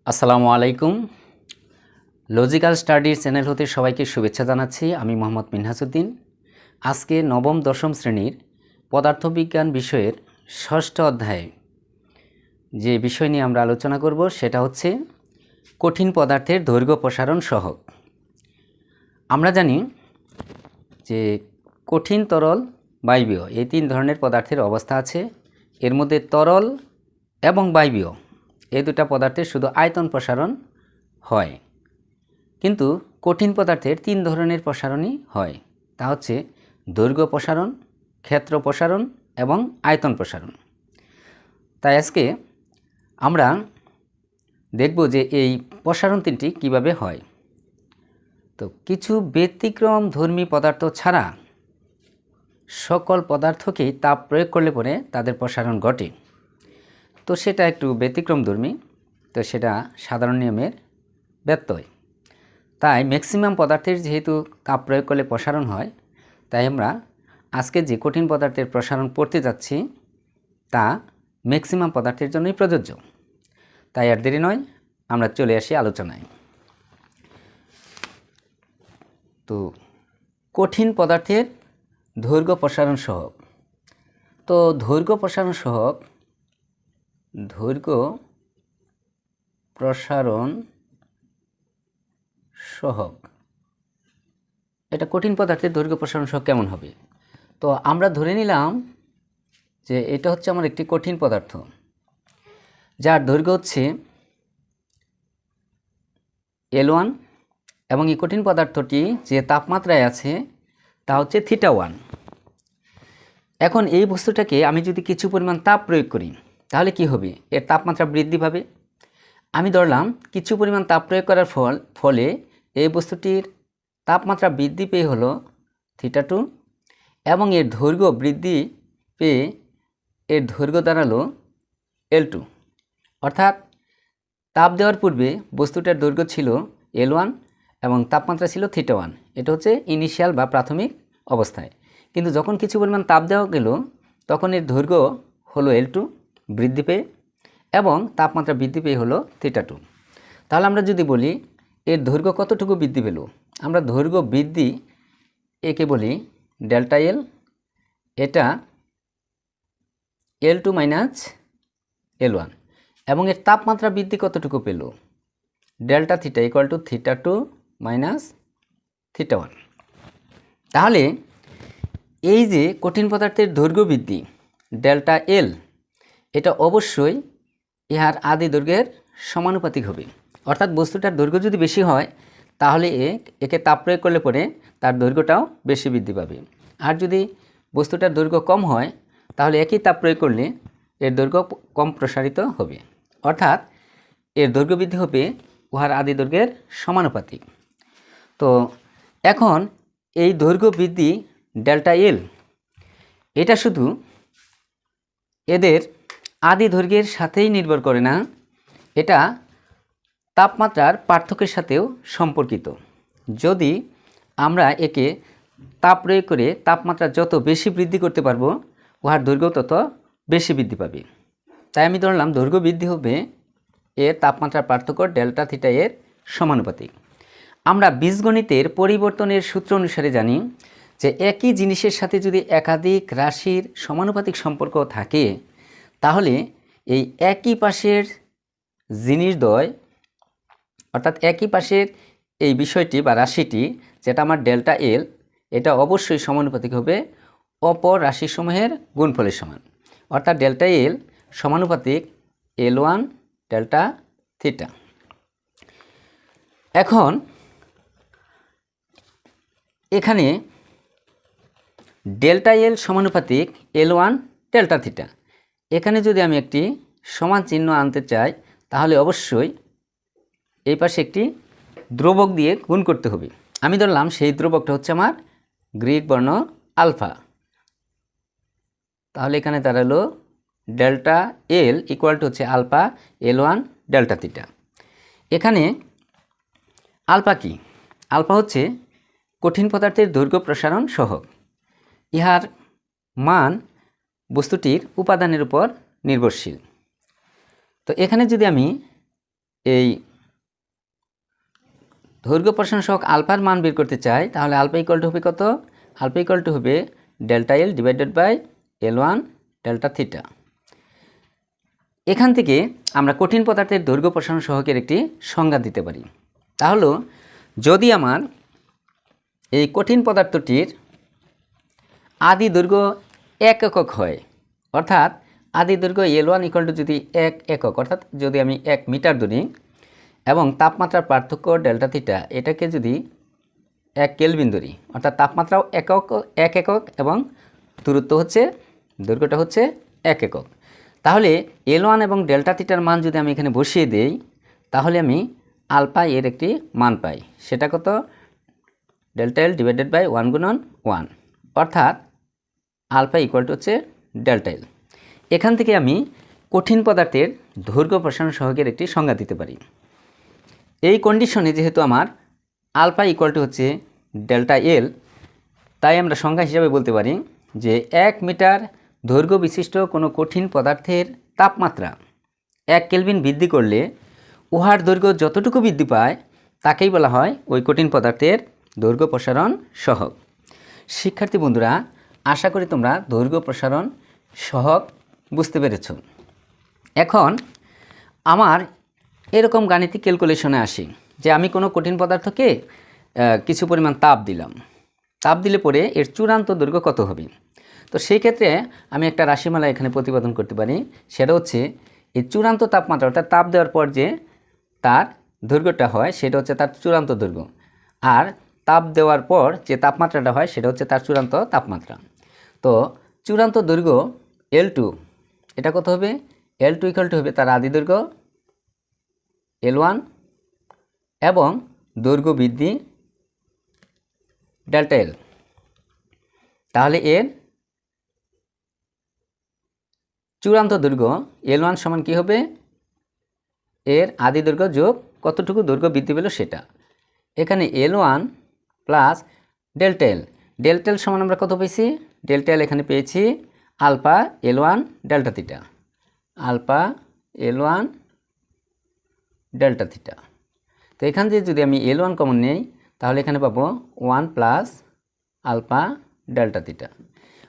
আসসালামু আলাইকুম। Logical studies channel হতে সবাইকে শুভেচ্ছা জানাচ্ছি। আমি মোহাম্মদ মিনহাসউদ্দিন। আজকে নবম দশম শ্রেণীর পদার্থবিজ্ঞান বিষয়ের ষষ্ঠ অধ্যায়ে যে বিষয় নিয়ে আমরা আলোচনা করব সেটা হচ্ছে কঠিন পদার্থের দৈর্ঘ্য প্রসারণ সহগ। আমরা জানি যে কঠিন, তরল, বায়বীয় এই তিন ধরনের পদার্থের অবস্থা আছে। এর মধ্যে তরল এবং বায়বীয় এই দুটা পদার্থের শুধু আয়তন প্রসারণ হয়, কিন্তু কঠিন পদার্থের তিন ধরনের প্রসারণই হয়। তা হচ্ছে দৈর্ঘ্য প্রসারণ, ক্ষেত্র প্রসারণ এবং আয়তন প্রসারণ। তাই আজকে আমরা দেখব যে এই প্রসারণ তিনটি কিভাবে হয়। তো কিছু ব্যতিক্রম ধর্মী পদার্থ ছাড়া সকল পদার্থকেই তাপ প্রয়োগ করলে পরে তাদের প্রসারণ ঘটে। তো সেটা একটু ব্যতিক্রমধর্মী, তো সেটা সাধারণ নিয়মের ব্যত্যয়। তাই ম্যাক্সিমাম পদার্থের যেহেতু তাপ প্রয়োগ করলে প্রসারণ হয়, তাই আমরা আজকে যে কঠিন পদার্থের প্রসারণ পড়তে যাচ্ছি তা ম্যাক্সিমাম পদার্থের জন্যই প্রযোজ্য। তাই আর দেরি নয়, আমরা চলে আসি আলোচনায়। তো কঠিন পদার্থের দৈর্ঘ্য প্রসারণ সহগ। তো দৈর্ঘ্য প্রসারণ সহগ, দৈর্ঘ্য প্রসারণ সহগ, এটা কঠিন পদার্থের দৈর্ঘ্য প্রসারণ সহগ কেমন হবে? তো আমরা ধরে নিলাম যে এটা হচ্ছে আমার একটি কঠিন পদার্থ, যার দৈর্ঘ্য হচ্ছে L1 এবং এই কঠিন পদার্থটি যে তাপমাত্রায় আছে তা হচ্ছে θ1। এখন এই বস্তুটাকে আমি যদি কিছু পরিমাণ তাপ প্রয়োগ করি তাহলে কি হবে? এর তাপমাত্রা বৃদ্ধি পাবে। আমি ধরলাম কিছু পরিমাণ তাপ প্রয়োগ করার ফলে এই বস্তুটির তাপমাত্রা বৃদ্ধি পেয়ে হলো θ2 এবং এর দৈর্ঘ্য বৃদ্ধি পেয়ে এর দৈর্ঘ্য দাঁড়ালো L2। অর্থাৎ তাপ দেওয়ার পূর্বে বস্তুটার দৈর্ঘ্য ছিল L1 এবং তাপমাত্রা ছিল θ1। এটা হচ্ছে ইনিশিয়াল বা প্রাথমিক অবস্থায়। কিন্তু যখন কিছু পরিমাণ তাপ দেওয়া গেল তখন এর দৈর্ঘ্য হলো L2 বৃদ্ধি পেয়ে এবং তাপমাত্রা বৃদ্ধি পেয়ে হলো θ2। তাহলে আমরা যদি বলি এর দৈর্ঘ্য কতটুকু বৃদ্ধি পেল, আমরা দৈর্ঘ্য বৃদ্ধি একে বলি ডেল্টা এল। এটা L2 মাইনাস L1 এবং এর তাপমাত্রা বৃদ্ধি কতটুকু পেল, delta theta equal to θ2 minus θ1। তাহলে এই যে কঠিন পদার্থের দৈর্ঘ্য বৃদ্ধি ডেল্টা এল, এটা অবশ্যই ইহার আদি দৈর্ঘ্যের সমানুপাতিক হবে। অর্থাৎ বস্তুটার দৈর্ঘ্য যদি বেশি হয় তাহলে একে তাপ প্রয়োগ করলে পরে তার দৈর্ঘ্যটাও বেশি বৃদ্ধি পাবে। আর যদি বস্তুটার দৈর্ঘ্য কম হয় তাহলে একই তাপ প্রয়োগ করলে এর দৈর্ঘ্য কম প্রসারিত হবে। অর্থাৎ এর দৈর্ঘ্য বৃদ্ধি হবে উহার আদি দৈর্ঘ্যের সমানুপাতিক। তো এখন এই দৈর্ঘ্য বৃদ্ধি ডেল্টা এল, এটা শুধু এদের আদি দৈর্ঘ্যের সাথেই নির্ভর করে না, এটা তাপমাত্রার পার্থক্যের সাথেও সম্পর্কিত। যদি আমরা একে তাপ প্রয়োগ করে তাপমাত্রা যত বেশি বৃদ্ধি করতে পারবো উহার দৈর্ঘ্য তত বেশি বৃদ্ধি পাবে। তাই আমি ধরলাম দৈর্ঘ্য বৃদ্ধি হবে এর তাপমাত্রার পার্থক্য ডেল্টা থিটা এর সমানুপাতিক। আমরা বীজগণিতের পরিবর্তনের সূত্র অনুসারে জানি যে একই জিনিসের সাথে যদি একাধিক রাশির সমানুপাতিক সম্পর্ক থাকে তাহলে এই একই পাশের জিনিসদ্বয়, অর্থাৎ একই পাশের এই বিষয়টি বা রাশিটি যেটা আমার ডেল্টা এল, এটা অবশ্যই সমানুপাতিক হবে অপর রাশিসমূহের গুণফলের সমান। অর্থাৎ ডেল্টা এল সমানুপাতিক L1 ডেল্টা থিটা। এখন এখানে ডেল্টা এল সমানুপাতিক L1 ডেল্টা থিটা, এখানে যদি আমি একটি সমান চিহ্ন আনতে চাই তাহলে অবশ্যই এই পাশে একটি ধ্রুবক দিয়ে গুণ করতে হবে। আমি ধরলাম সেই ধ্রুবকটা হচ্ছে আমার গ্রিক বর্ণ আলফা। তাহলে এখানে দাঁড়ালো ডেল্টা এল ইকুয়াল টু হচ্ছে আলফা L1 ডেল্টা থিটা। এখানে আলফা কি? আলফা হচ্ছে কঠিন পদার্থের দৈর্ঘ্য প্রসারণ সহগ। ইহার মান বস্তুটির উপাদানের উপর নির্ভরশীল। তো এখানে যদি আমি এই দৈর্ঘ্য প্রসারণ সহগ আলফার মান বের করতে চাই, তাহলে আলফা ইকুয়াল টু হবে কত? আলফা ইকুয়াল টু হবে delta L divided by L1 delta theta. এখান থেকে আমরা কঠিন পদার্থের দৈর্ঘ্য প্রসারণ সহগের একটি সংজ্ঞা দিতে পারি। তাহলে যদি আমার এই কঠিন পদার্থটির আদি দৈর্ঘ্য 1 একক হয়, অর্থাৎ আদি দৈর্ঘ্য L1 ইকুয়াল টু যদি 1 একক, অর্থাৎ যদি আমি 1 মিটার ধরি এবং তাপমাত্রার পার্থক্য ডেল্টা থিটা এটাকে যদি 1 কেলভিন ধরি, অর্থাৎ তাপমাত্রাও 1 একক এবং দূরত্ব হচ্ছে, দৈর্ঘ্যটা হচ্ছে 1 একক। তাহলে L1 এবং ডেল্টা থিটার মান যদি আমি এখানে বসিয়ে দেই, তাহলে আমি আলফা এর একটি মান পাই। সেটা কত? ডেল্টা এল ডিভাইডেড বাই 1 গুণন 1, অর্থাৎ আলফা ইকুয়াল টু হচ্ছে ডেল্টা এল। এখান থেকে আমি কঠিন পদার্থের দৈর্ঘ্য প্রসারণ সহগের একটি সংজ্ঞা দিতে পারি। এই কন্ডিশনে যেহেতু আমার আলফা ইকুয়াল টু হচ্ছে ডেল্টা এল, তাই আমরা সংজ্ঞা হিসাবে বলতে পারি যে 1 মিটার দৈর্ঘ্য বিশিষ্ট কোনো কঠিন পদার্থের তাপমাত্রা 1 কেলভিন বৃদ্ধি করলে উহার দৈর্ঘ্য যতটুকু বৃদ্ধি পায় তাকেই বলা হয় ওই কঠিন পদার্থের দৈর্ঘ্য প্রসারণ সহগ। শিক্ষার্থী বন্ধুরা, আশা করি তোমরা দৈর্ঘ্য প্রসারণ সহগ বুঝতে পেরেছ। এখন আমার এরকম গাণিতিক ক্যালকুলেশনে আসি যে আমি কোনো কঠিন পদার্থকে কিছু পরিমাণ তাপ দিলাম, তাপ দিলে পরে এর চূড়ান্ত দৈর্ঘ্য কত হবে। তো সেই ক্ষেত্রে আমি একটা রাশিমালা এখানে প্রতিপাদন করতে পারি, সেটা হচ্ছে এই চূড়ান্ত তাপমাত্রা, অর্থাৎ তাপ দেওয়ার পর যে তার দৈর্ঘ্যটা হয় সেটা হচ্ছে তার চূড়ান্ত দৈর্ঘ্য, আর তাপ দেওয়ার পর যে তাপমাত্রাটা হয় সেটা হচ্ছে তার চূড়ান্ত তাপমাত্রা। তো চূড়ান্ত দৈর্ঘ্য L2, এটা কত হবে? L2 ইকুয়াল টু হবে তার আদি দৈর্ঘ্য L1 এবং দৈর্ঘ্য বৃদ্ধি ডেল্টা এল। তাহলে এর চূড়ান্ত দৈর্ঘ্য L1 সমান কী হবে? এর আদি দৈর্ঘ্য যোগ কতটুকু দৈর্ঘ্য বৃদ্ধি পেল সেটা। এখানে L1 plus delta L, delta L সমান আমরা কত পেয়েছি? ডেল্টা এল এখানে পেয়েছি alpha L1 delta theta, alpha L1 delta theta. তো এখান থেকে যদি আমি L1 কমন নেই, তাহলে এখানে পাবো 1 প্লাস আলফা ডেল্টা থিটা।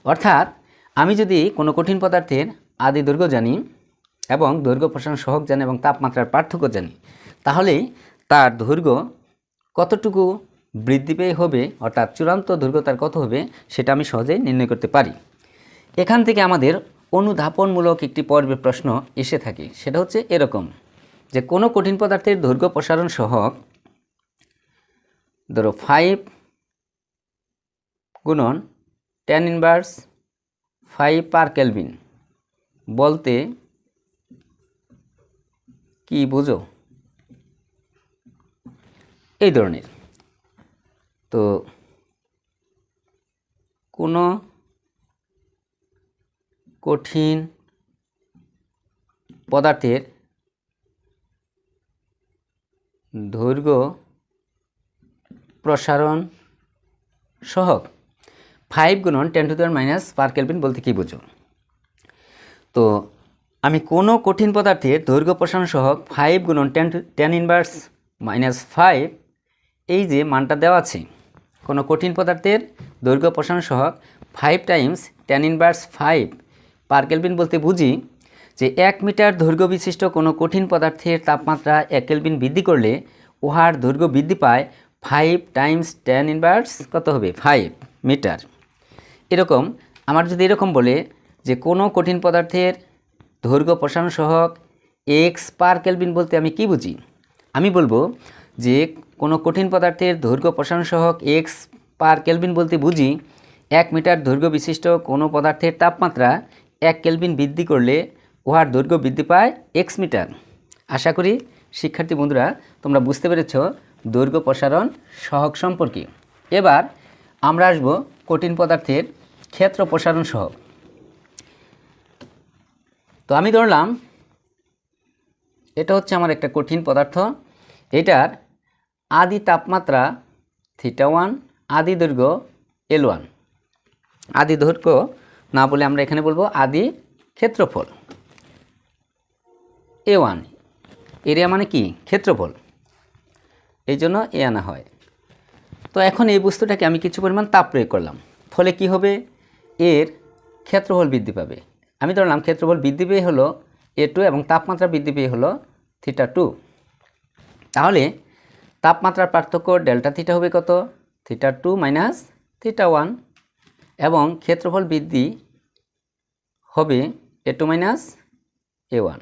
অর্থাৎ আমি যদি কোনো কঠিন পদার্থের আদি দৈর্ঘ্য জানি এবং দৈর্ঘ্য প্রসারণ সহগ জানি এবং তাপমাত্রার পার্থক্য জানি, তাহলে তার দৈর্ঘ্য কতটুকু বৃদ্ধি পেয়ে হবে, অর্থাৎ চূড়ান্ত দৈর্ঘ্য তার কত হবে, সেটা আমি সহজেই নির্ণয় করতে পারি। এখান থেকে আমাদের অনুধাবনমূলক একটি পর্বের প্রশ্ন এসে থাকে, সেটা হচ্ছে এরকম যে কোনো কঠিন পদার্থের দৈর্ঘ্য প্রসারণ সহগ ধরো 5 গুণন tan ইনভার্স 5 পার কেলভিন বলতে কি বুঝো? এই ধরনের। তো কোনো কঠিন পদার্থের দৈর্ঘ্য প্রসারণ সহগ 5 গুণন 10 to the power minus per kelvin বলতে কি বুঝো? তো আমি কোনো কঠিন পদার্থের দৈর্ঘ্য প্রসারণ সহগ 5 গুণন 10 ইনভার্স মাইনাস 5, এই যে মানটা দেওয়া আছে, কোনো কঠিন পদার্থের দৈর্ঘ্য প্রসারণ সহগ 5 টাইমস 10 ইনভার্স 5 পার কেলভিন বলতে বুঝি যে 1 মিটার দৈর্ঘ্য বিশিষ্ট কোনো কঠিন পদার্থের তাপমাত্রা 1 কেলভিন বৃদ্ধি করলে উহার দৈর্ঘ্য বৃদ্ধি পায় 5 টাইমস 10 ইনভার্স কত হবে? 5 মিটার। এরকম আমার যদি এরকম বলে যে কোনো কঠিন পদার্থের দৈর্ঘ্য প্রসারণ সহগ x পার কেলভিন বলতে আমি কি বুঝি? আমি বলবো যে কোনো কঠিন পদার্থের দৈর্ঘ্য প্রসারণ সহগ x পার কেলভিন বলতে বুঝি 1 মিটার দৈর্ঘ্য বিশিষ্ট কোনো পদার্থের তাপমাত্রা 1 কেলভিন বৃদ্ধি করলে উহার দৈর্ঘ্য বৃদ্ধি পায় x মিটার। আশা করি শিক্ষার্থী বন্ধুরা তোমরা বুঝতে পেরেছ দৈর্ঘ্য প্রসারণ সহগ সম্পর্কে। এবার আমরা আসব কঠিন পদার্থের ক্ষেত্র প্রসারণ সহগ। তো আমি ধরলাম এটা হচ্ছে আমার একটা কঠিন পদার্থ, এটার আদি তাপমাত্রা θ1, আদি দৈর্ঘ্য L1, আদি দৈর্ঘ্য না বলে আমরা এখানে বলবো আদি ক্ষেত্রফল A1। এরিয়া মানে কি ক্ষেত্রফল, এই জন্য এ আনা হয়। তো এখন এই বস্তুটাকে আমি কিছু পরিমাণ তাপ প্রয়োগ করলাম, ফলে কি হবে, এর ক্ষেত্রফল বৃদ্ধি পাবে। আমি ধরলাম ক্ষেত্রফল বৃদ্ধি পেয়ে হলো A2 এবং তাপমাত্রা বৃদ্ধি পেয়ে হলো θ2। তাহলে তাপমাত্রার পার্থক্য ডেল্টা থিটা হবে কত, θ2 মাইনাস θ1, এবং ক্ষেত্রফল বৃদ্ধি হবে A2 মাইনাস A1।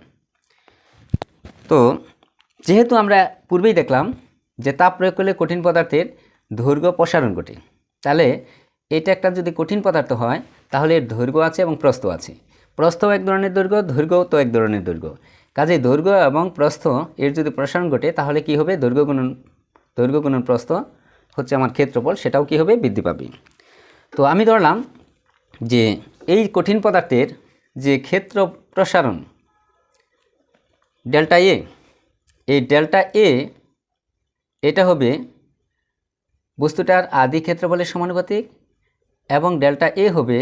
তো যেহেতু আমরা পূর্বেই দেখলাম যে তাপ প্রয়োগ করলে কঠিন পদার্থের দৈর্ঘ্য প্রসারণ ঘটে, তাহলে এটা একটা যদি কঠিন পদার্থ হয় তাহলে এর দৈর্ঘ্য আছে এবং প্রস্থ আছে। প্রস্থও এক ধরনের দৈর্ঘ্য, দৈর্ঘ্যও তো এক ধরনের দৈর্ঘ্য। কাজেই দৈর্ঘ্য এবং প্রস্থ এর যদি প্রসারণ ঘটে তাহলে কি হবে, দৈর্ঘ্য গুণন প্রস্থ হচ্ছে আমার ক্ষেত্রফল, সেটাও কি হবে, বৃদ্ধি পাবে। তো আমি ধরলাম যে এই কঠিন পদার্থের যে ক্ষেত্র প্রসারণ ডেল্টা এ, এই ডেল্টা এ এটা হবে বস্তুটার আদি ক্ষেত্রফলের সমানুপাতিক এবং ডেল্টা এ হবে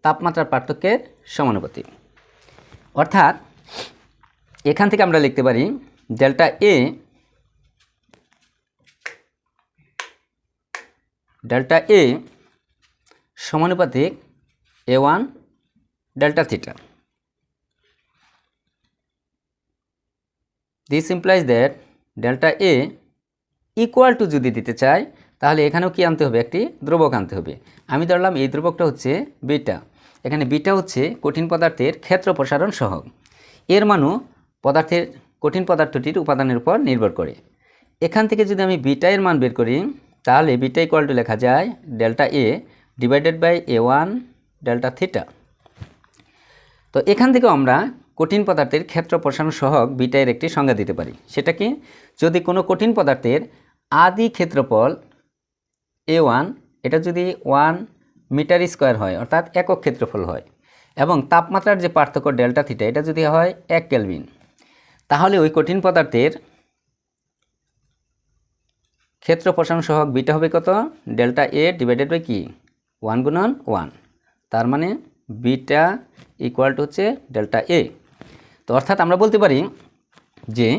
তাপমাত্রার পার্থক্যের সমানুপাতিক। অর্থাৎ এখান থেকে আমরা লিখতে পারি ডেল্টা এ সমানুপাতিক A1 delta theta. This implies that delta A equal to যদি দিতে চাই তাহলে এখানেও কি আনতে হবে, একটি ধ্রুবক আনতে হবে। আমি ধরলাম এই ধ্রুবকটা হচ্ছে বিটা, এখানে বিটা হচ্ছে কঠিন পদার্থের ক্ষেত্র প্রসারণ সহগ, এর মানও কঠিন পদার্থটির উপাদানের উপর নির্ভর করে। এখান থেকে যদি আমি বিটা এর মান বের করি তাহলে বিটা ইকুয়াল টু লেখা যায় delta A divided by A1 delta theta. তো এখান থেকে আমরা কঠিন পদার্থের ক্ষেত্র প্রসারণ সহগ বিটা এর একটি সংজ্ঞা দিতে পারি। সেটা কি, যদি কোনো কঠিন পদার্থের আদি ক্ষেত্রফল A1 এটা যদি 1 মিটার স্কোয়ার হয়, অর্থাৎ একক ক্ষেত্রফল হয়, এবং তাপমাত্রার যে পার্থক্য ডেল্টা থিটা এটা যদি হয় 1 কেলভিন, তাহলে ওই কঠিন পদার্থের ক্ষেত্র প্রসারণ সহগ বিটা হবে কত, ডেল্টা এ ডিভাইডেড বাই কি 1 গুণন 1, তার মানে বিটা ইকুয়াল টু হচ্ছে ডেল্টা এ। তো অর্থাৎ আমরা বলতে পারি যে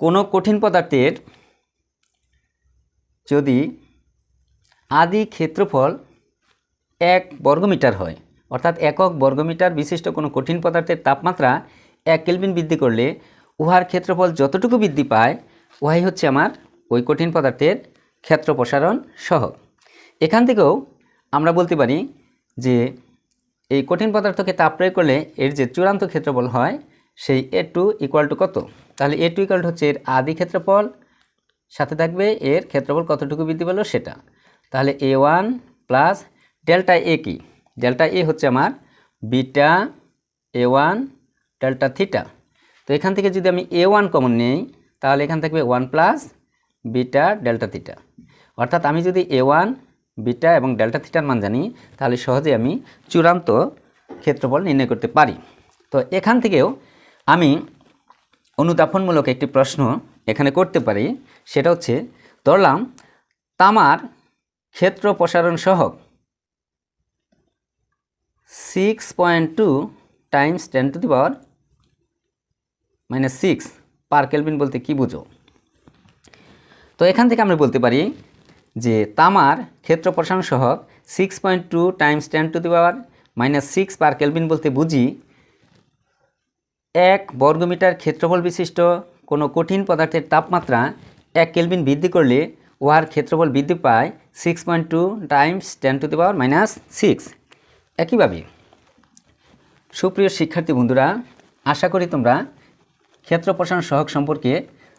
কোনো কঠিন পদার্থের যদি আদি ক্ষেত্রফল 1 বর্গমিটার হয়, অর্থাৎ একক বর্গমিটার বিশিষ্ট কোনো কঠিন পদার্থের তাপমাত্রা 1 কেলভিন বৃদ্ধি করলে উহার ক্ষেত্রফল যতটুকু বৃদ্ধি পায় উহাই হচ্ছে আমার ওই কঠিন পদার্থের ক্ষেত্র প্রসারণ সহগ। এখান থেকেও আমরা বলতে পারি যে এই কঠিন পদার্থকে তাপ প্রয়োগ করলে এর যে চূড়ান্ত ক্ষেত্রফল হয় সেই A2 ইকুয়াল টু কত, তাহলে A2 ইকুয়াল টু হচ্ছে এর আদি ক্ষেত্রফল, সাথে থাকবে এর ক্ষেত্রফল কতটুকু বৃদ্ধি পেল সেটা। তাহলে A1 প্লাস ডেল্টা এ কি, ডেল্টা এ হচ্ছে আমার বিটা A1 ডেল্টা থিটা। তো এখান থেকে যদি আমি A1 কমন নেই তাহলে এখান থাকবে 1 প্লাস বিটা ডেল্টা থিটা। অর্থাৎ আমি যদি A1 বিটা এবং ডেল্টা থিটার মান জানি তাহলে সহজে আমি চূড়ান্ত ক্ষেত্রফল নির্ণয় করতে পারি। তো এখান থেকেও আমি অনুধাবনমূলক একটি প্রশ্ন এখানে করতে পারি, সেটা হচ্ছে ধরলাম তামার ক্ষেত্র প্রসারণ সহগ 6.2 টাইমস 10⁻⁻⁶ পার কেলভিন বলতে কি বুঝো। তো এখান থেকে আমরা বলতে পারি যে তামার ক্ষেত্র প্রসারণ সহগ 6.2 টাইমস 10⁻⁻⁶ পার কেলভিন বলতে বুঝি 1 বর্গমিটার ক্ষেত্রফল বিশিষ্ট কোনো কঠিন পদার্থের তাপমাত্রা 1 কেলভিন বৃদ্ধি করলে উহার ক্ষেত্রফল বৃদ্ধি পায় 6.2 টাইমস 10⁻⁻⁶। একইভাবে সুপ্রিয় শিক্ষার্থী বন্ধুরা, আশা করি তোমরা ক্ষেত্র প্রসারণ সহগ সম্পর্কে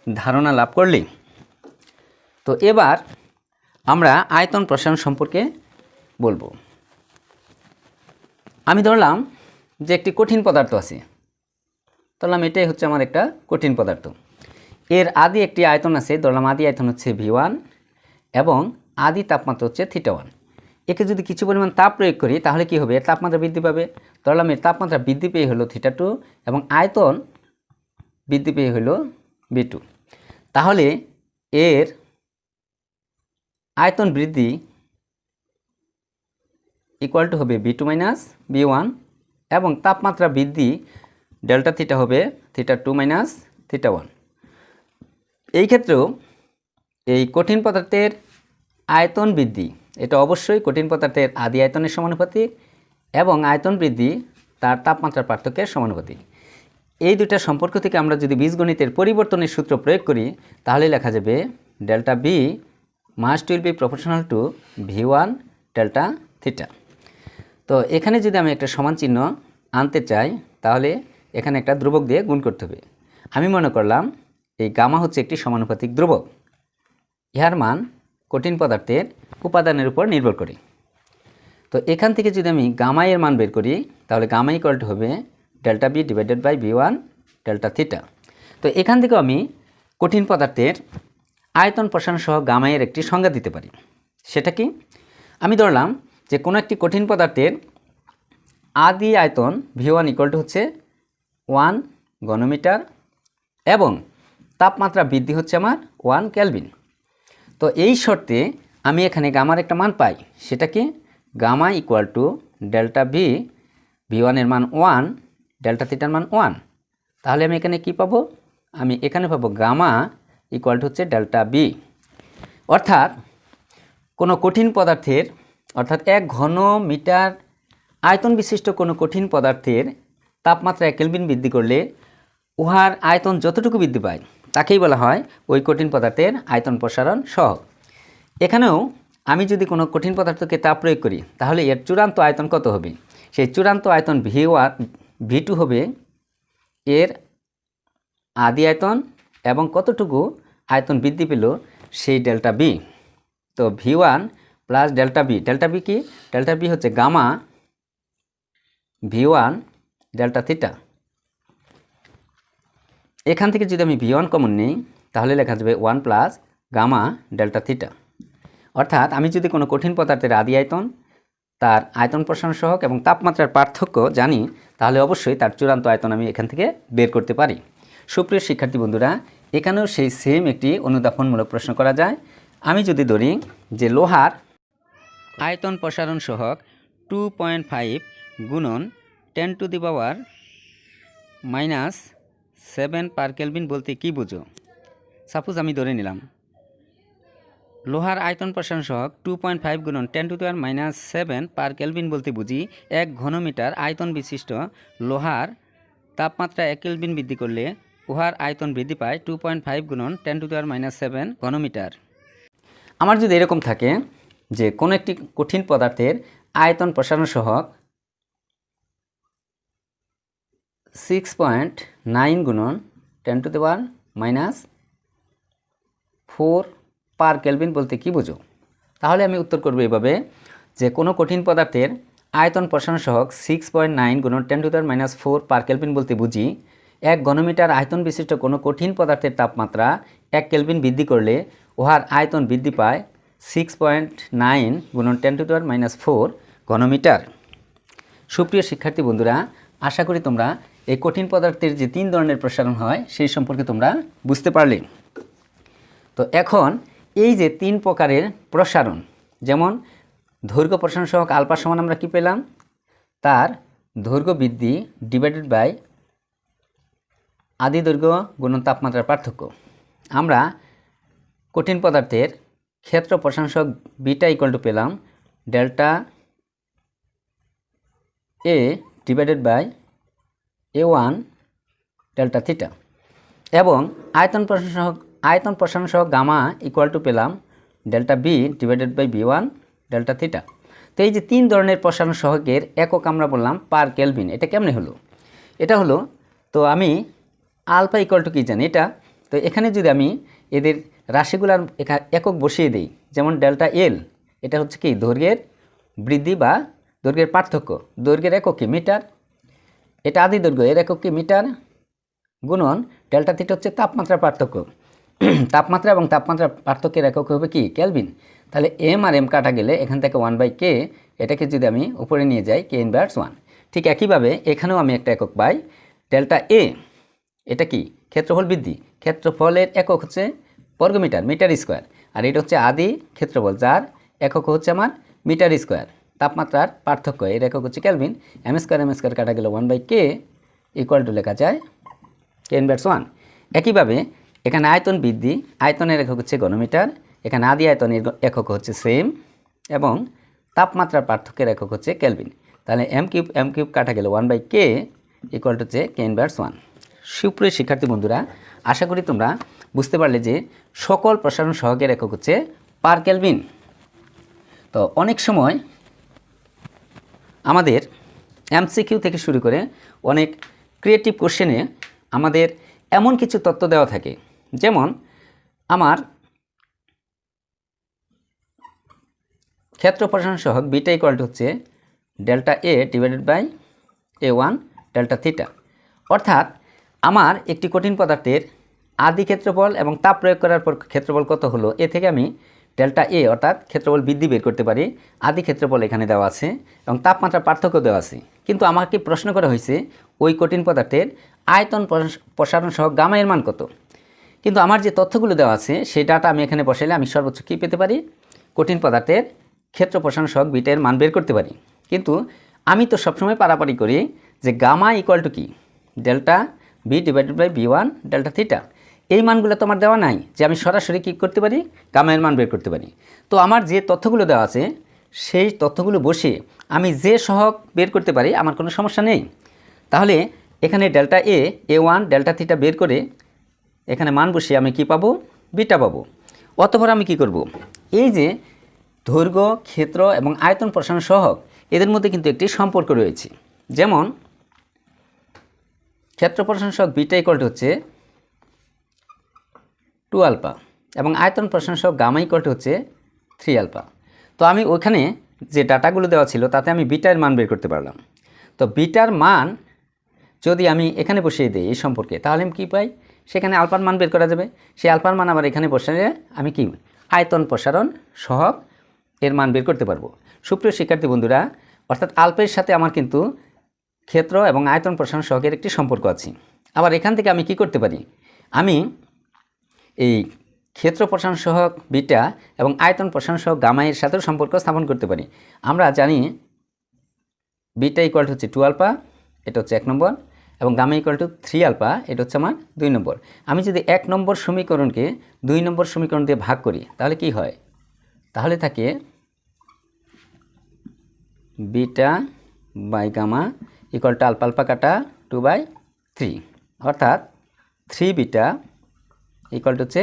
ধারণা লাভ করলে। তো এবার আমরা আয়তন প্রসারণ সম্পর্কে বলবো। আমি ধরলাম যে একটি কঠিন পদার্থ আছে, ধরলাম এটাই হচ্ছে আমার একটা কঠিন পদার্থ, এর আদি একটি আয়তন আছে, ধরলাম আদি আয়তন হচ্ছে V1 এবং আদি তাপমাত্রা হচ্ছে θ1। একে যদি কিছু পরিমাণ তাপ প্রয়োগ করি তাহলে কি হবে, এর তাপমাত্রা বৃদ্ধি পাবে। ধরলাম এর তাপমাত্রা বৃদ্ধি পেয়ে হলো θ2 এবং আয়তন বৃদ্ধি পেয়ে হলো V2। তাহলে এর আয়তন বৃদ্ধি ইকুয়াল টু হবে V2 মাইনাস V1 এবং তাপমাত্রা বৃদ্ধি ডেল্টা থিটা হবে থিটা 2 মাইনাস থিটা 1। এই ক্ষেত্রেও এই কঠিন পদার্থের আয়তন বৃদ্ধি এটা অবশ্যই কঠিন পদার্থের আদি আয়তনের সমানুপাতিক এবং আয়তন বৃদ্ধি তার তাপমাত্রার পার্থক্যের সমানুপাতিক। এই দুইটা সম্পর্ক থেকে আমরা যদি বীজগণিতের পরিবর্তনের সূত্র প্রয়োগ করি তাহলে লেখা যাবে delta B must will be proportional to V1 delta theta. তো এখানে যদি আমি একটা সমান চিহ্ন আনতে চাই তাহলে এখানে একটা ধ্রুবক দিয়ে গুণ করতে হবে। আমি মনে করলাম এই গামা হচ্ছে একটি সমানুপাতিক ধ্রুবক, ইহার মান কঠিন পদার্থের উপাদানের উপর নির্ভর করে। তো এখান থেকে যদি আমি গামা এর মান বের করি তাহলে গামা ইকুয়াল টু হবে delta B divided by V1 delta theta. তো এখান থেকেও আমি কঠিন পদার্থের আয়তন প্রসারণ সহ গামা এর একটি সংজ্ঞা দিতে পারি। সেটা কি? আমি ধরলাম যে কোনো একটি কঠিন পদার্থের আদি আয়তন V1 ইকুয়াল টু হচ্ছে 1 ঘনমিটার এবং তাপমাত্রা বৃদ্ধি হচ্ছে আমার 1 কেলভিন। তো এই শর্তে আমি এখানে গামার একটা মান পাই, সেটা কি? Gamma equal to delta B, V1 এর মান 1, ডেল্টা থিটার মান 1। তাহলে আমি এখানে কি পাবো? আমি এখানে পাবো গামা ইকুয়াল টু হচ্ছে ডেল্টা বি। অর্থাৎ কোনো কঠিন পদার্থের অর্থাৎ 1 ঘন মিটার আয়তন বিশিষ্ট কোনো কঠিন পদার্থের তাপমাত্রা 1 কেলভিন বৃদ্ধি করলে উহার আয়তন যতটুকু বৃদ্ধি পায় তাকেই বলা হয় ওই কঠিন পদার্থের আয়তন প্রসারণ সহগ। এখানেও আমি যদি কোনো কঠিন পদার্থকে তাপ প্রয়োগ করি তাহলে এর চূড়ান্ত আয়তন কত হবে? সেই চূড়ান্ত আয়তন V2 হবে এর আদি আয়তন এবং কতটুকু আয়তন বৃদ্ধি পেল সেই ডেল্টা বি। তো V1 plus delta B, delta B কি? ডেল্টা বি হচ্ছে গামা V1 ডেল্টা থিটা। এখান থেকে যদি আমি V1 কমন নিই তাহলে লেখা যাবে 1 প্লাস গামা ডেল্টা থিটা। অর্থাৎ আমি যদি কোনো কঠিন পদার্থের আদি আয়তন, তার আয়তন প্রসারণ সহগ এবং তাপমাত্রার পার্থক্য জানি তাহলে অবশ্যই তার চূড়ান্ত আয়তন আমি এখান থেকে বের করতে পারি। সুপ্রিয় শিক্ষার্থী বন্ধুরা, এখানেও সেই সেম একটি অনুধাবনমূলক প্রশ্ন করা যায়। আমি যদি ধরি যে লোহার আয়তন প্রসারণ সহগ 2.5 গুণন 10 to the power -7 per kelvin বলতে কি বুঝো? সাপোজ আমি ধরে নিলাম লোহার আয়তন প্রসারণ সহগ 2.5 গুণন 10 to the power -7 per kelvin বলতে বুঝি 1 ঘনমিটার আয়তন বিশিষ্ট লোহার তাপমাত্রা 1 কেলভিন বৃদ্ধি করলে উহার আয়তন বৃদ্ধি পায় 2.5 গুণন 10 টু দি পাওয়ার -7 ঘনমিটার। আমার যদি এরকম থাকে যে কোনো একটি কঠিন পদার্থের আয়তন প্রসারণ সহগ 6.9 গুণন 10 to the power -4 per kelvin বলতে কি বুঝো? তাহলে আমি উত্তর করব এভাবে যে কোনো কঠিন পদার্থের আয়তন প্রসারণ সহগ 6.9 গুণন 10 to the power -4 per kelvin বলতে বুঝি 1 ঘনমিটার আয়তন বিশিষ্ট কোনো কঠিন পদার্থের তাপমাত্রা 1 কেলভিন বৃদ্ধি করলে উহার আয়তন বৃদ্ধি পায় 6.9 গুণন 10 টু দি পাওয়ার -4 ঘনমিটার। সুপ্রিয় শিক্ষার্থী বন্ধুরা, আশা করি তোমরা এই কঠিন পদার্থের যে 3 ধরনের প্রসারণ হয় সেই সম্পর্কে তোমরা বুঝতে পারলে। তো এখন এই যে 3 প্রকারের প্রসারণ, যেমন দৈর্ঘ্য প্রসারণ সহগ আলফা সমান আমরা কি পেলাম? তার দৈর্ঘ্য বৃদ্ধি ডিভাইডেড বাই আদি দৈর্ঘ্য গুণন তাপমাত্রার পার্থক্য। আমরা কঠিন পদার্থের ক্ষেত্র প্রসারণ সহগ বিটা ইকুয়াল টু পেলাম delta A divided by A1 delta theta এবং আয়তন প্রসারণ সহগ গামা ইকুয়াল টু পেলাম delta B divided by V1 delta theta. তো এই যে 3 ধরনের প্রসারণ সহগের একক আমরা বললাম পার কেলভিন। এটা কেমনে হলো? এটা হলো, তো আমি আলফা ইকুয়াল টু কি জানি এটা, তো এখানে যদি আমি এদের রাশিগুলার একক বসিয়ে দিই, যেমন ডেল্টা এল এটা হচ্ছে কি দৈর্ঘ্যের বৃদ্ধি বা দৈর্ঘ্যের পার্থক্য, দৈর্ঘ্যের একক কি মিটার, এটা আদি দৈর্ঘ্য এর একক কি মিটার, গুণন ডেল্টা থিটা হচ্ছে তাপমাত্রার পার্থক্য, তাপমাত্রা এবং তাপমাত্রার পার্থক্যের একক হবে কি কেলভিন। তাহলে এম আর এম কাটা গেলে এখান থেকে 1/k, এটাকে যদি আমি উপরে নিয়ে যাই k ইনভার্স 1। ঠিক একইভাবে এখানেও আমি একটা একক পাই ডেল্টা এ, এটা কি ক্ষেত্রফল বৃদ্ধি, ক্ষেত্রফলের একক হচ্ছে বর্গমিটার, মিটার স্কোয়ার, আর এটা হচ্ছে আদি ক্ষেত্রফল যার একক হচ্ছে আমার মিটার স্কোয়ার। তাপমাত্রার পার্থক্য, এর একক হচ্ছে কেলভিন। এম স্কোয়ার কাটা গেল 1/k ইকুয়াল টু লেখা যায় K⁻1। একইভাবে এখানে আয়তন বৃদ্ধি, আয়তনের একক হচ্ছে ঘনমিটার, এখানে আদি আয়তনের একক হচ্ছে সেম এবং তাপমাত্রার পার্থক্যের একক হচ্ছে কেলভিন। তাহলে m কিউব কাটা গেল 1/k ইকুয়াল টু হচ্ছে K⁻1। সুপ্রিয় শিক্ষার্থী বন্ধুরা, আশা করি তোমরা বুঝতে পারলে যে সকল প্রসারণ সহগের একক হচ্ছে পার কেলভিন। তো অনেক সময় আমাদের MCQ থেকে শুরু করে অনেক ক্রিয়েটিভ কোশ্চেনে আমাদের এমন কিছু তথ্য দেওয়া থাকে, যেমন আমার ক্ষেত্র প্রসারণ সহগ বিটা ইকুয়াল টু হচ্ছে delta A divided by A1 delta theta. অর্থাৎ আমার একটি কঠিন পদার্থের আদি ক্ষেত্রফল এবং তাপ প্রয়োগ করার পর ক্ষেত্রফল কত হলো, এ থেকে আমি ডেল্টা এ অর্থাৎ ক্ষেত্রফল বৃদ্ধি বের করতে পারি। আদি ক্ষেত্রফল এখানে দেওয়া আছে এবং তাপমাত্রার পার্থক্য দেওয়া আছে। কিন্তু আমাকে প্রশ্ন করা হয়েছে ওই কঠিন পদার্থের আয়তন প্রসারণ সহগ গামা এর মান কত। কিন্তু আমার যে তথ্যগুলো দেওয়া আছে সেই ডাটা আমি এখানে বসাইলে আমি সর্বোচ্চ কী পেতে পারি, কঠিন পদার্থের ক্ষেত্র প্রসারণ সহগ বিটা এর মান বের করতে পারি। কিন্তু আমি তো সবসময় পারাপারি করি যে গামা ইকুয়াল টু কি, delta B divided by B1 delta theta. এই মানগুলো তো আমার দেওয়া নাই যে আমি সরাসরি কী করতে পারি, গামা এর মান বের করতে পারি। তো আমার যে তথ্যগুলো দেওয়া আছে সেই তথ্যগুলো বসে আমি যে সহগ বের করতে পারি, আমার কোনো সমস্যা নেই। তাহলে এখানে ডেল্টা A1 ডেল্টা থিটা বের করে এখানে মান বসিয়ে আমি কি পাবো, বিটা পাবো। অতঃপর আমি কি করব, এই যে দৈর্ঘ্য, ক্ষেত্র এবং আয়তন প্রসারণ সহগ এদের মধ্যে কিন্তু একটি সম্পর্ক রয়েছে। যেমন ক্ষেত্র প্রসারণ সহগ বিটা ইকুয়াল টু হচ্ছে 2α এবং আয়তন প্রসারণ সহগ গামা ইকুয়াল টু হচ্ছে 3α। তো আমি ওখানে যে ডাটাগুলো দেওয়া ছিল তাতে আমি বিটার মান বের করতে পারলাম। তো বিটার মান যদি আমি এখানে বসিয়ে দিই এই সম্পর্কে, তাহলে আমি কী পাই, সেখানে আলফার মান বের করা যাবে। সেই আলফার মান আবার এখানে বসিয়ে আমি কি আয়তন প্রসারণ সহগ এর মান বের করতে পারবো। সুপ্রিয় শিক্ষার্থী বন্ধুরা, অর্থাৎ আলফের সাথে আমার কিন্তু ক্ষেত্র এবং আয়তন প্রসারণ সহগের একটি সম্পর্ক আছে। আবার এখান থেকে আমি কি করতে পারি, আমি এই ক্ষেত্র প্রসারণ সহগ বিটা এবং আয়তন প্রসারণ সহগ গামা এর সাথেও সম্পর্ক স্থাপন করতে পারি। আমরা জানি বিটা ইকুয়াল টু হচ্ছে 2α, এটা হচ্ছে 1 নম্বর, এবং গামা ইকুয়াল টু 3α, এটা হচ্ছে আমার 2 নম্বর। আমি যদি 1 নম্বর সমীকরণকে 2 নম্বর সমীকরণ দিয়ে ভাগ করি তাহলে কি হয়, তাহলে থাকে beta by gamma equal to alpha কাটা 2/3, অর্থাৎ 3 বিটা ইকুয়াল টু হচ্ছে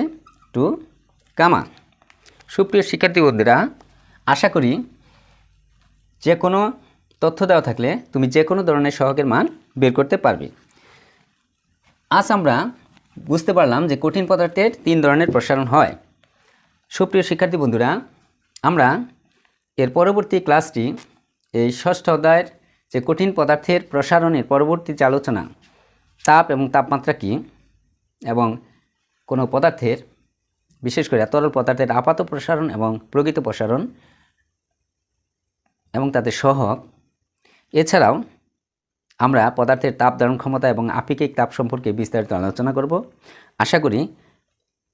2 গামা। সুপ্রিয় শিক্ষার্থী বন্ধুরা, আশা করি যে কোনো তথ্য দেওয়া থাকলে তুমি যে কোনো ধরনের সহগের মান বের করতে পারবে। আজ আমরা বুঝতে পারলাম যে কঠিন পদার্থের 3 ধরনের প্রসারণ হয়। সুপ্রিয় শিক্ষার্থী বন্ধুরা, আমরা এর পরবর্তী ক্লাসটি এই 6ষ্ঠ অধ্যায়ের যে কঠিন পদার্থের প্রসারণের পরবর্তী যে আলোচনা, তাপ এবং তাপমাত্রা কী এবং কোনো পদার্থের বিশেষ করে তরল পদার্থের আপাত প্রসারণ এবং প্রকৃত প্রসারণ এবং তাদের সহগ, এছাড়াও আমরা পদার্থের তাপ ধারণ ক্ষমতা এবং আপেক্ষিক তাপ সম্পর্কে বিস্তারিত আলোচনা করব। আশা করি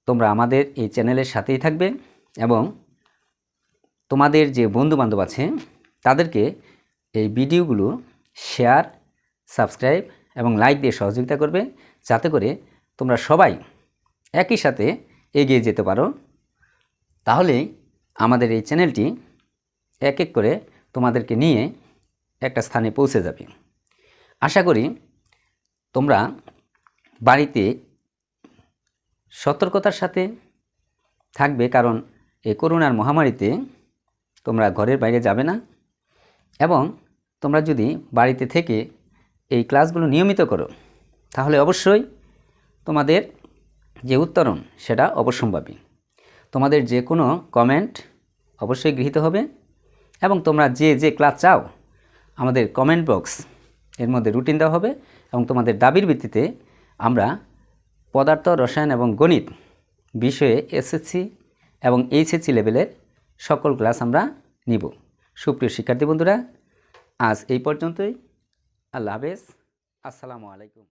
তোমরা আমাদের এই চ্যানেলের সাথেই থাকবে এবং তোমাদের যে বন্ধুবান্ধব আছে তাদেরকে এই ভিডিওগুলো শেয়ার, সাবস্ক্রাইব এবং লাইক দিয়ে সহযোগিতা করবে, যাতে করে তোমরা সবাই একই সাথে এগিয়ে যেতে পারো। তাহলেই আমাদের এই চ্যানেলটি এক এক করে তোমাদেরকে নিয়ে একটা স্থানে পৌঁছে যাবে। আশা করি তোমরা বাড়িতে সতর্কতার সাথে থাকবে, কারণ এই করোনার মহামারীতে তোমরা ঘরের বাইরে যাবে না এবং তোমরা যদি বাড়িতে থেকে এই ক্লাসগুলো নিয়মিত করো তাহলে অবশ্যই তোমাদের যে উত্তরণ সেটা অবশ্যম্ভাবী। তোমাদের যে কোনো কমেন্ট অবশ্যই গৃহীত হবে এবং তোমরা যে যে ক্লাস চাও আমাদের কমেন্ট বক্স এর মধ্যে রুটিন দেওয়া হবে এবং তোমাদের দাবির ভিত্তিতে আমরা পদার্থ, রসায়ন এবং গণিত বিষয়ে এসএসসি এবং এইচএসসি লেভেলের সকল ক্লাস আমরা নিব। সুপ্রিয় শিক্ষার্থী বন্ধুরা, আজ এই পর্যন্তই। আল্লাহ হাফেজ, আসসালামু আলাইকুম।